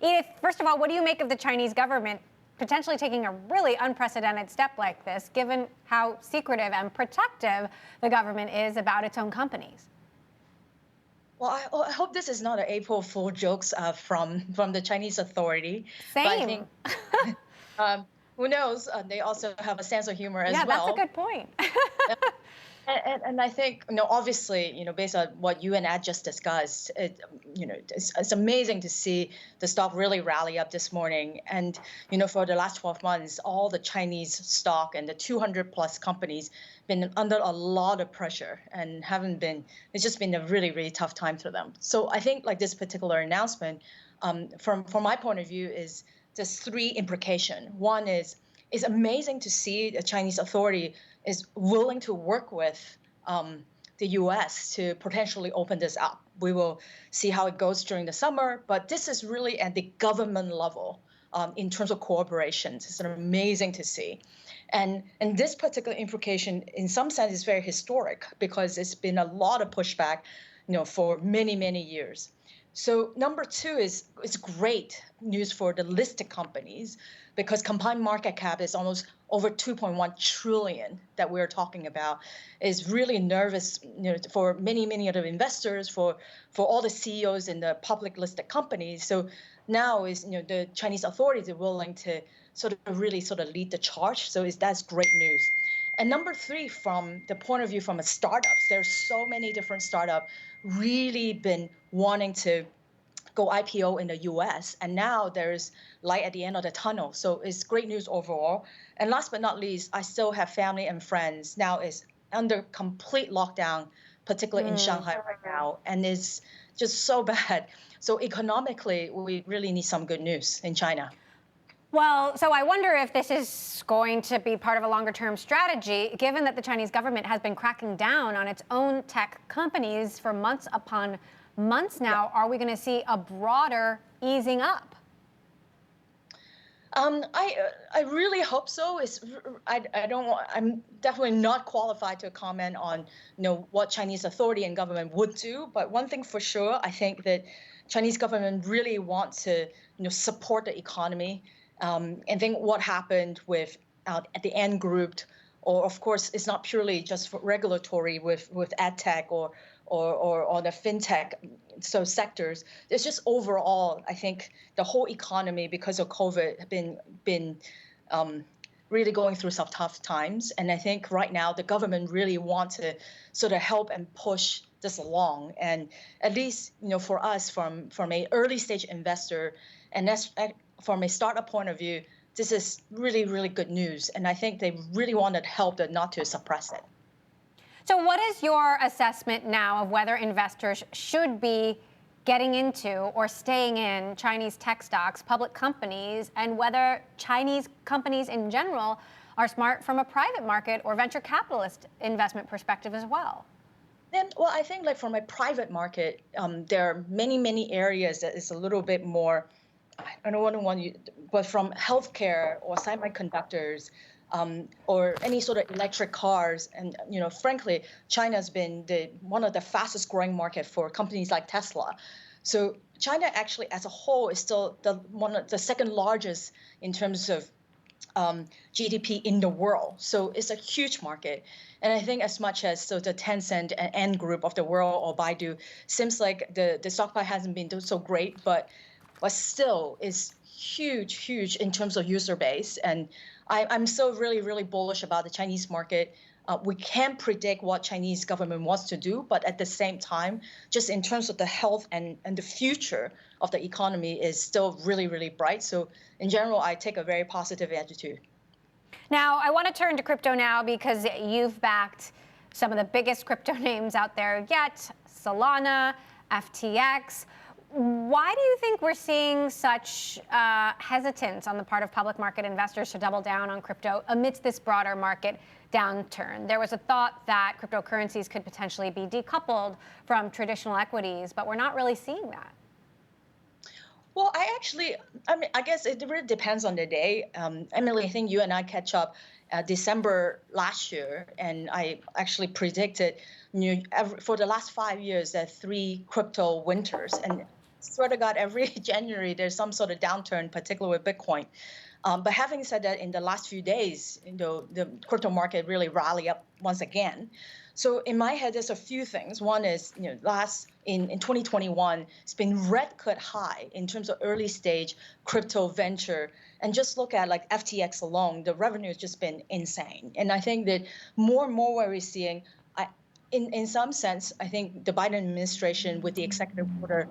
Edith, first of all, what do you make of the Chinese government potentially taking a really unprecedented step like this, given how secretive and protective the government is about its own companies? Well, I hope this is not an April Fool jokes from the Chinese authority, but I Same. think um, who knows? They also have a sense of humor as Yeah, that's a well. good point. And I think, obviously, based on what you and Ed just discussed, it's amazing to see the stock really rally up this morning. And, for the last 12 months, all the Chinese stock and the 200 plus companies been under a lot of pressure and it's just been a really, really tough time for them. So I think like this particular announcement, from my point of view, is just three implications. One is it's amazing to see the Chinese authority is willing to work with the U.S. to potentially open this up. We will see how it goes during the summer, but this is really at the government level in terms of cooperation. It's amazing to see. And this particular implication, in some sense, is very historic because it's been a lot of pushback, for many, many years. So number two is it's great news for the listed companies because combined market cap is almost over 2.1 trillion that we're talking about. Is really nervous, for many, many other investors, for all the CEOs in the public listed companies. So now is the Chinese authorities are willing to sort of lead the charge. So that's great news. And number three, from the point of view from a startups, there's so many different startups really been wanting to go IPO in the US. And now there's light at the end of the tunnel. So it's great news overall. And last but not least, I still have family and friends now is under complete lockdown, particularly in Shanghai right now. And it's just so bad. So economically, we really need some good news in China. Well, so I wonder if this is going to be part of a longer-term strategy, given that the Chinese government has been cracking down on its own tech companies for months upon months now. Yeah. Are we going to see a broader easing up? I really hope so. I'm definitely not qualified to comment on what Chinese authority and government would do. But one thing for sure, I think that Chinese government really wants to support the economy. And think what happened with at the Ant Group, or of course, it's not purely just for regulatory with ad tech or the fintech sectors. It's just overall, I think the whole economy because of COVID have been really going through some tough times. And I think right now the government really wants to sort of help and push this along. And at least for us from a early stage investor, and that's from a startup point of view, this is really, really good news. And I think they really wanted help but not to suppress it. So what is your assessment now of whether investors should be getting into or staying in Chinese tech stocks, public companies, and whether Chinese companies in general are smart from a private market or venture capitalist investment perspective as well? Well, I think like from a private market, there are many areas that is a little bit more, I don't want you, but from healthcare or semiconductors, or any sort of electric cars, and frankly, China's been one of the fastest growing market for companies like Tesla. So China actually, as a whole, is still one of the second largest in terms of GDP in the world. So it's a huge market. And I think as much as the Tencent and Ant Group of the world or Baidu, seems like the stock price hasn't been so great, but still is huge in terms of user base. And I'm still really bullish about the Chinese market. We can't predict what Chinese government wants to do, but at the same time, just in terms of the health and the future of the economy is still really bright. So in general, I take a very positive attitude. Now, I want to turn to crypto now because you've backed some of the biggest crypto names out there yet, Solana, FTX. Why do you think we're seeing such hesitance on the part of public market investors to double down on crypto amidst this broader market downturn? There was a thought that cryptocurrencies could potentially be decoupled from traditional equities, but we're not really seeing that. Well, I guess it really depends on the day. Emily, I think you and I catch up December last year, and I actually predicted for the last 5 years there are 3 crypto winters, and swear to God, every January there's some sort of downturn, particularly with Bitcoin. But having said that, in the last few days, the crypto market really rallied up once again. So in my head, there's a few things. One is, in 2021, it's been record high in terms of early stage crypto venture. And just look at like FTX alone, the revenue has just been insane. And I think that more and more what we're seeing, in some sense, I think the Biden administration with the executive order,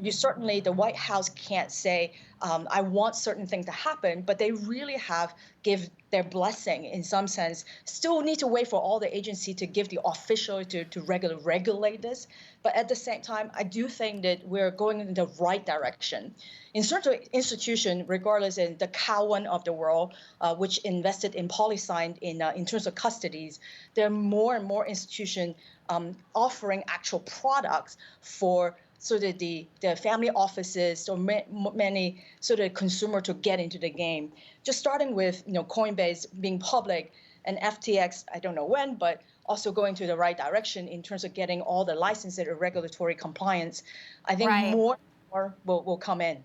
you certainly, the White House can't say, I want certain things to happen, but they really have give their blessing in some sense. Still need to wait for all the agency to give the official to regulate this. But at the same time, I do think that we're going in the right direction. In certain institution, regardless in the Cowen of the world, which invested in PolySign in terms of custodies, there are more and more institutions offering actual products for sort of the family offices or many sort of consumer to get into the game. Just starting with Coinbase being public and FTX, I don't know when, but also going to the right direction in terms of getting all the licenses and regulatory compliance. I think Right. more will come in.